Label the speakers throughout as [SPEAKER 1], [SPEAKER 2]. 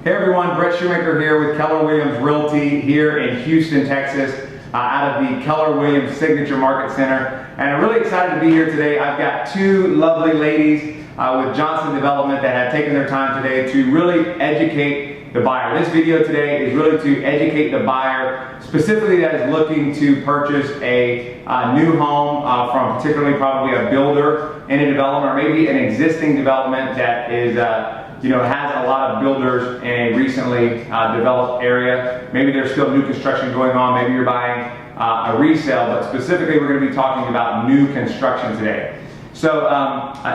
[SPEAKER 1] Hey everyone, Brett Shoemaker here with Keller Williams Realty here in Houston, Texas, out of the Keller Williams Signature Market Center. And I'm really excited to be here today. I've got two lovely ladies with Johnson Development that have taken their time today to really educate the buyer. This video today is really to educate the buyer, specifically that is looking to purchase a new home from particularly probably a builder in a development, or maybe an existing development that is has a lot of builders in a recently developed area. Maybe there's still new construction going on. Maybe you're buying a resale, but specifically we're going to be talking about new construction today. So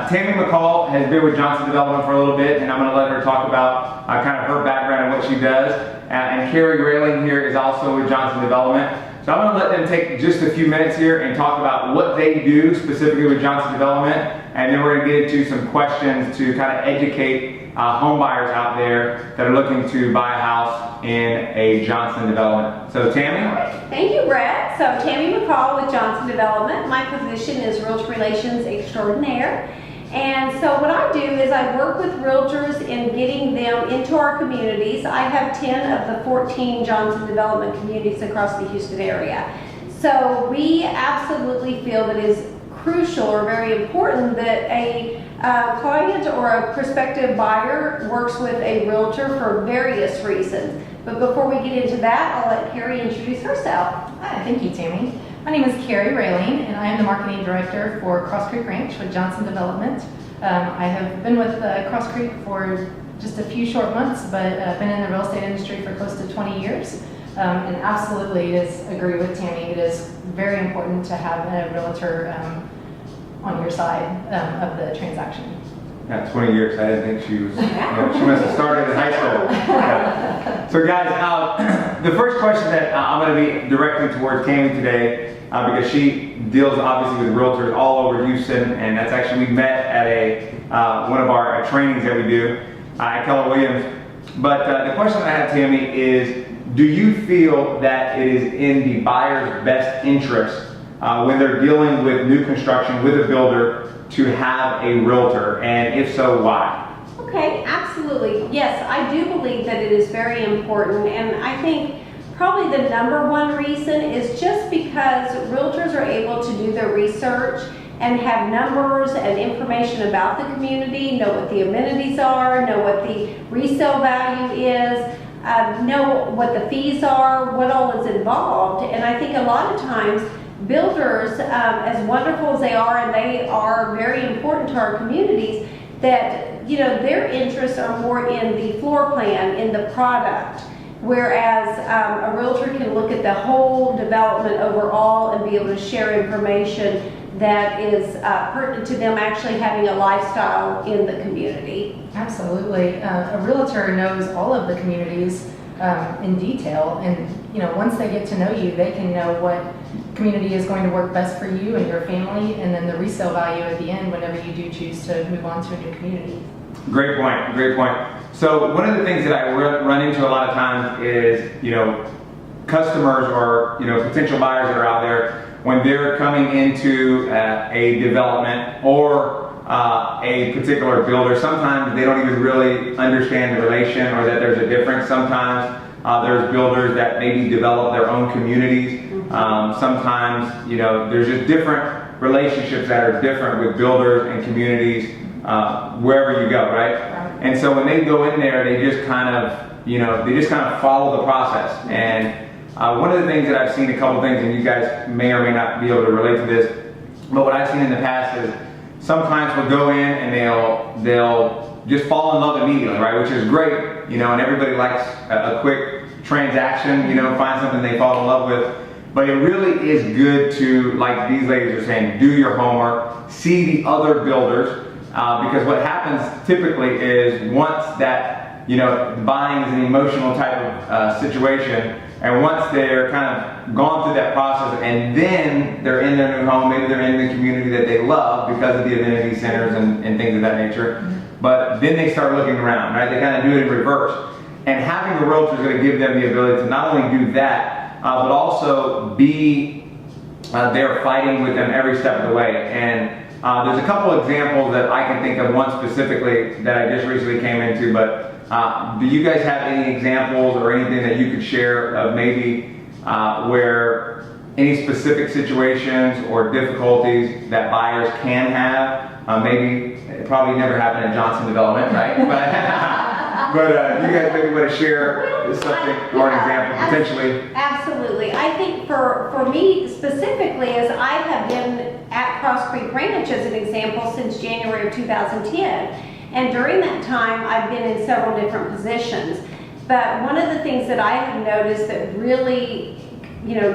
[SPEAKER 1] Tammy McCall has been with Johnson Development for a little bit, and I'm going to let her talk about kind of her background and what she does. And Carrie Railing here is also with Johnson Development. So I'm going to let them take just a few minutes here and talk about what they do specifically with Johnson Development, and then we're going to get into some questions to kind of educate home buyers out there that are looking to buy a house in a Johnson Development. So Tammy?
[SPEAKER 2] All right. Thank you, Brett. So Tammy McCall with Johnson Development. My position is Realtor Relations Extraordinaire. And so what I do is I work with realtors in getting them into our communities. I have 10 of the 14 Johnson Development communities across the Houston area. So we absolutely feel that it is crucial or very important that a client or a prospective buyer works with a realtor for various reasons. But before we get into that, I'll let Carrie introduce herself.
[SPEAKER 3] Hi, thank you, Tammy. My name is Carrie Railing, and I am the Marketing Director for Cross Creek Ranch with Johnson Development. I have been with Cross Creek for just a few short months, but been in the real estate industry for close to 20 years. And absolutely agree with Tammy. It is very important to have a realtor on your side of the transaction.
[SPEAKER 1] Yeah, 20 years. I didn't think she was, she must have started in high school. Yeah. So guys, the first question that I'm going to be directing towards Tammy today, because she deals obviously with realtors all over Houston, and that's actually, we met at one of our trainings that we do at Keller Williams. But the question I have, Tammy, is do you feel that it is in the buyer's best interest when they're dealing with new construction with a builder to have a realtor, and if so, why?
[SPEAKER 2] Okay, absolutely. Yes, I do believe that it is very important, and I think probably the number one reason is just because realtors are able to do their research and have numbers and information about the community, know what the amenities are, know what the resale value is, know what the fees are, what all is involved. And I think a lot of times builders, as wonderful as they are, and they are very important to our communities, that their interests are more in the floor plan, in the product, whereas a realtor can look at the whole development overall and be able to share information that is pertinent to them actually having a lifestyle in the community.
[SPEAKER 3] Absolutely. A realtor knows all of the communities in detail, and once they get to know you, they can know what community is going to work best for you and your family, and then the resale value at the end whenever you do choose to move on to a new community.
[SPEAKER 1] Great point, great point. So one of the things that I run into a lot of times is, customers or, potential buyers that are out there, when they're coming into a development or a particular builder, sometimes they don't even really understand the relation, or that there's a difference. Sometimes there's builders that maybe develop their own communities. Sometimes, there's just different relationships that are different with builders and communities wherever you go, right? And so when they go in there, they just kind of, follow the process. And one of the things that I've seen, a couple things, and you guys may or may not be able to relate to this, but what I've seen in the past is some clients will go in and they'll just fall in love immediately, right? Which is great, and everybody likes a quick transaction, find something they fall in love with. But it really is good to, like these ladies are saying, do your homework, see the other builders, because what happens typically is once that, buying is an emotional type of situation, and once they're kind of gone through that process, and then they're in their new home, maybe they're in the community that they love because of the amenity centers and things of that nature, but then they start looking around, right? They kind of do it in reverse. And having a realtor is going to give them the ability to not only do that, but also be there fighting with them every step of the way. And there's a couple examples that I can think of, one specifically that I just recently came into, but do you guys have any examples or anything that you could share of maybe where any specific situations or difficulties that buyers can have? Maybe it probably never happened at Johnson Development, right? But you guys maybe want to share something or an example potentially?
[SPEAKER 2] Absolutely. I think for me specifically, as I have been at Cross Creek Ranch as an example since January of 2010. And during that time, I've been in several different positions. But one of the things that I have noticed that really,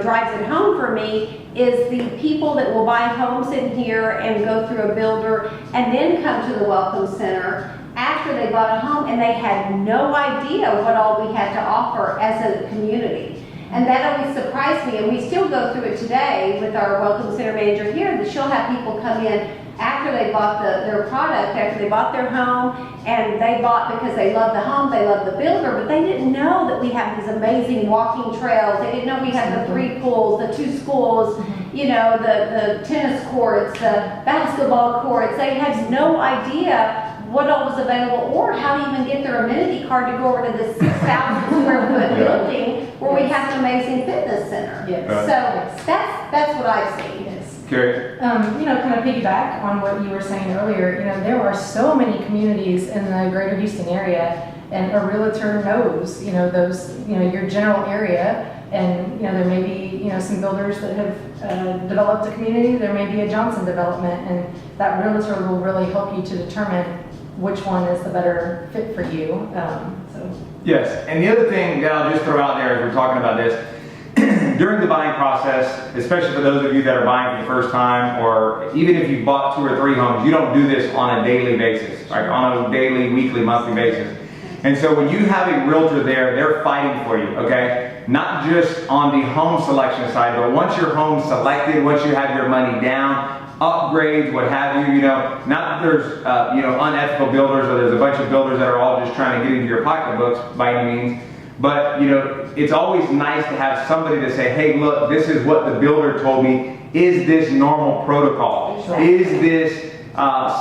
[SPEAKER 2] drives it home for me is the people that will buy homes in here and go through a builder and then come to the Welcome Center after they bought a home and they had no idea what all we had to offer as a community. And that always surprised me, and we still go through it today with our Welcome Center manager here, that she'll have people come in after they bought their product, after they bought their home, and they bought because they love the home, they love the builder, but they didn't know that we have these amazing walking trails. They didn't know we had the 3 pools, the 2 schools, the tennis courts, the basketball courts. They had no idea what all was available or how to even get their amenity card to go over to the 6,000 square foot building where we have an amazing fitness center.
[SPEAKER 3] Yes.
[SPEAKER 2] So that's what I've seen.
[SPEAKER 1] Okay.
[SPEAKER 3] Kind of piggyback on what you were saying earlier, there are so many communities in the greater Houston area, and a realtor knows, those, your general area, and, there may be, some builders that have developed a community, there may be a Johnson development, and that realtor will really help you to determine which one is the better fit for you.
[SPEAKER 1] Yes, and the other thing that I'll just throw out there as we're talking about this, during the buying process, especially for those of you that are buying for the first time, or even if you've bought 2 or 3 homes, you don't do this on a daily basis, like on a daily, weekly, monthly basis. And so when you have a realtor there, they're fighting for you, okay? Not just on the home selection side, but once your home's selected, once you have your money down, upgrades, what have you, not that there's, unethical builders or there's a bunch of builders that are all just trying to get into your pocketbooks by any means. But, it's always nice to have somebody to say, hey, look, this is what the builder told me. Is this normal protocol?
[SPEAKER 2] Exactly.
[SPEAKER 1] Is this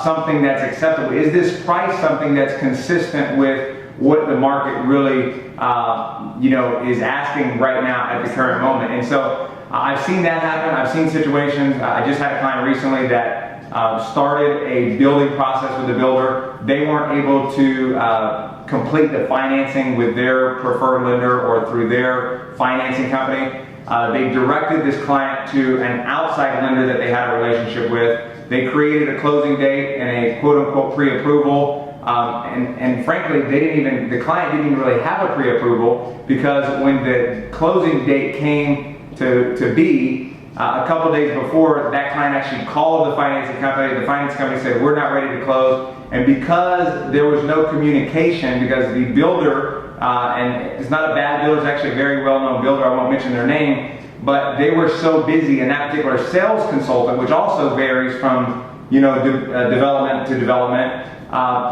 [SPEAKER 1] something that's acceptable? Is this price something that's consistent with what the market really, is asking right now at the current moment? And so I've seen that happen. I've seen situations. I just had a client recently that started a building process with the builder. They weren't able to complete the financing with their preferred lender or through their financing company. They directed this client to an outside lender that they had a relationship with. They created a closing date and a quote-unquote pre-approval. And frankly, the client didn't even really have a pre-approval, because when the closing date came to be, a couple days before, that client actually called the financing company. The finance company said, we're not ready to close. And because there was no communication, because the builder, and it's not a bad builder, it's actually a very well-known builder, I won't mention their name, but they were so busy, and that particular sales consultant, which also varies from development to development,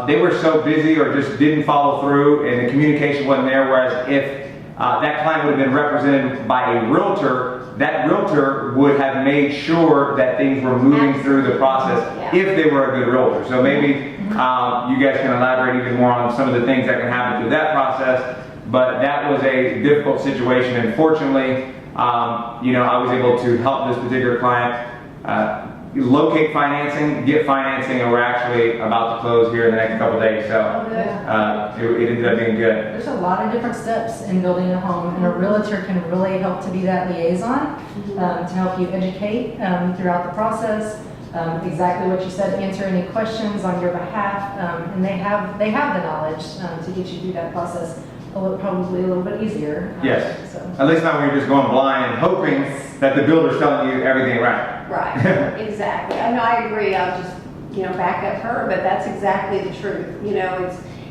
[SPEAKER 1] they were so busy or just didn't follow through, and the communication wasn't there. Whereas if that client would have been represented by a realtor, that realtor would have made sure that things were moving through the process if they were a good realtor. So maybe you guys can elaborate even more on some of the things that can happen through that process. But that was a difficult situation, and fortunately, I was able to help this particular client locate financing, get financing, and we're actually about to close here in the next couple days. So it ended up being good.
[SPEAKER 3] There's a lot of different steps in building a home, and a realtor can really help to be that liaison to help you educate throughout the process. Exactly what you said, answer any questions on your behalf, and they have the knowledge to get you through that process probably a little bit easier.
[SPEAKER 1] Yes.
[SPEAKER 3] So.
[SPEAKER 1] At least not when you're just going blind and hoping that the builder's telling you everything right.
[SPEAKER 2] Right, exactly. I know, I agree. I'll just, back up her, but that's exactly the truth.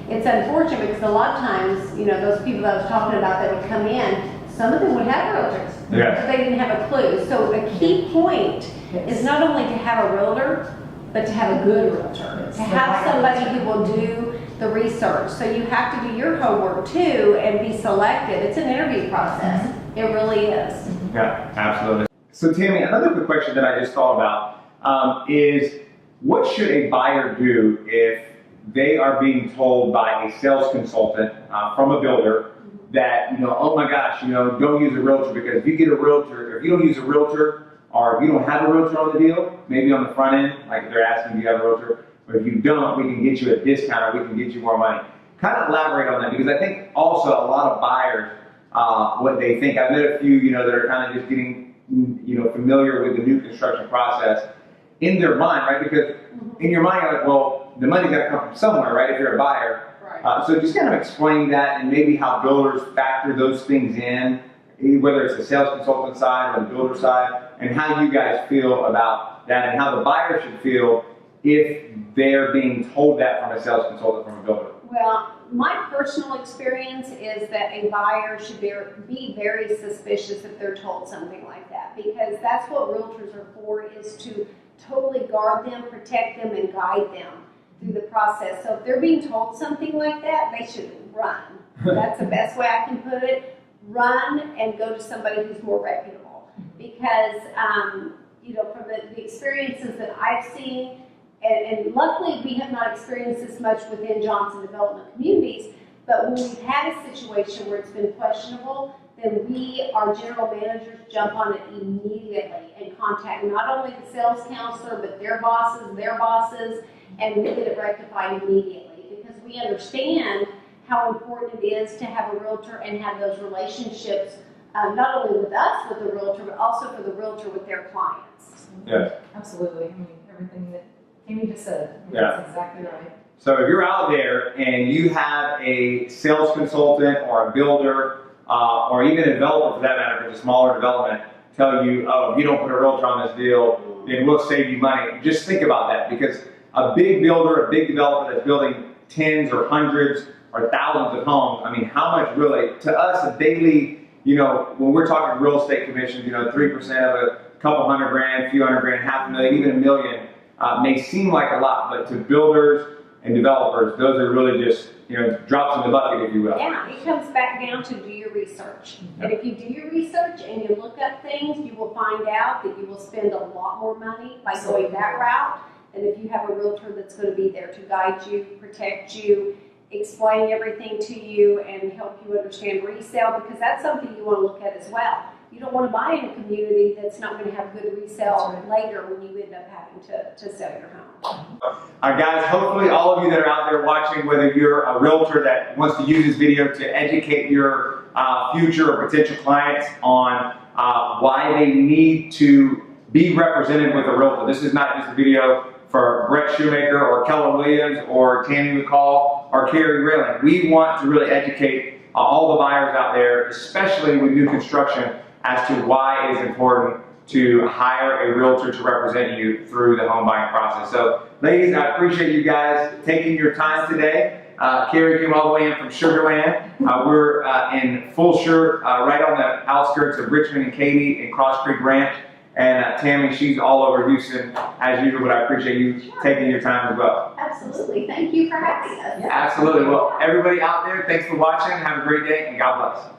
[SPEAKER 2] It's unfortunate because a lot of times, those people that I was talking about that would come in, some of them would have realtors.
[SPEAKER 1] Yes.
[SPEAKER 2] But they didn't have a clue. So a key point is not only to have a realtor, but to have a good realtor. To have somebody who will do the research. So you have to do your homework too and be selected. It's an interview process. It really is.
[SPEAKER 1] Yeah, absolutely. So Tammy, another quick question that I just thought about is, what should a buyer do if they are being told by a sales consultant from a builder that, oh my gosh, don't use a realtor, because if you get a realtor, if you don't use a realtor, or if you don't have a realtor on the deal, maybe on the front end, like if they're asking if you have a realtor, but if you don't, we can get you a discount, or we can get you more money. Kind of elaborate on that, because I think also a lot of buyers, what they think, I've met a few, that are kind of just getting, familiar with the new construction process in their mind, right? Because in your mind, you're like, well, the money's got to come from somewhere, right? If you're a buyer. Right. So just kind of explain that, and maybe how builders factor those things in, whether it's the sales consultant side or the builder side, and how you guys feel about that, and how the buyer should feel if they're being told that from a sales consultant from a builder.
[SPEAKER 2] Well, my personal experience is that a buyer should be very suspicious if they're told something like that, because that's what realtors are for, is to totally guard them, protect them, and guide them through the process. So if they're being told something like that, they should run. That's the best way I can put it. Run and go to somebody who's more reputable, because from the experiences that I've seen, and luckily we have not experienced this much within Johnson Development Communities, but when we've had a situation where it's been questionable, then our general managers jump on it immediately and contact not only the sales counselor, but their bosses, and we get it rectified immediately, because we understand how important it is to have a realtor and have those relationships, not only with us, with the realtor, but also for the realtor with their clients.
[SPEAKER 1] Yeah.
[SPEAKER 3] Absolutely. I mean, everything that Amy just said.
[SPEAKER 1] Yeah.
[SPEAKER 3] That's exactly right.
[SPEAKER 1] So if you're out there and you have a sales consultant or a builder, or even a developer for that matter, if it's a smaller development, tell you, oh, if you don't put a realtor on this deal, then we'll save you money. Just think about that, because a big builder, a big developer that's building tens or hundreds or thousands of homes, I mean, how much really, to us, a daily, when we're talking real estate commissions, 3% of a couple $100 grand, a few $100 grand, $500,000, even $1 million, may seem like a lot, but to builders and developers, those are really just, drops in the bucket, if you will.
[SPEAKER 2] Yeah, it comes back down to do your research. And if you do your research and you look up things, you will find out that you will spend a lot more money by going that route than if you have a realtor that's going to be there to guide you, protect you, explain everything to you, and help you understand resale, because that's something you want to look at as well. You don't want to buy in a community that's not going to have good resale later when you end up having to sell your home.
[SPEAKER 1] All right, guys, hopefully all of you that are out there watching, whether you're a realtor that wants to use this video to educate your future or potential clients on why they need to be represented with a realtor. This is not just a video for Brett Shoemaker or Keller Williams or Tammy McCall or Carrie Railing. We want to really educate all the buyers out there, especially with new construction, as to why it is important to hire a realtor to represent you through the home buying process. So, ladies, I appreciate you guys taking your time today. Carrie came all the way in from Sugar Land. We're in full shirt right on the outskirts of Richmond and Katy in Cross Creek Ranch. And Tammy, she's all over Houston as usual, but I appreciate you taking your time as well.
[SPEAKER 2] Absolutely. Thank you for having us.
[SPEAKER 1] Absolutely. Well, everybody out there, thanks for watching. Have a great day, and God bless.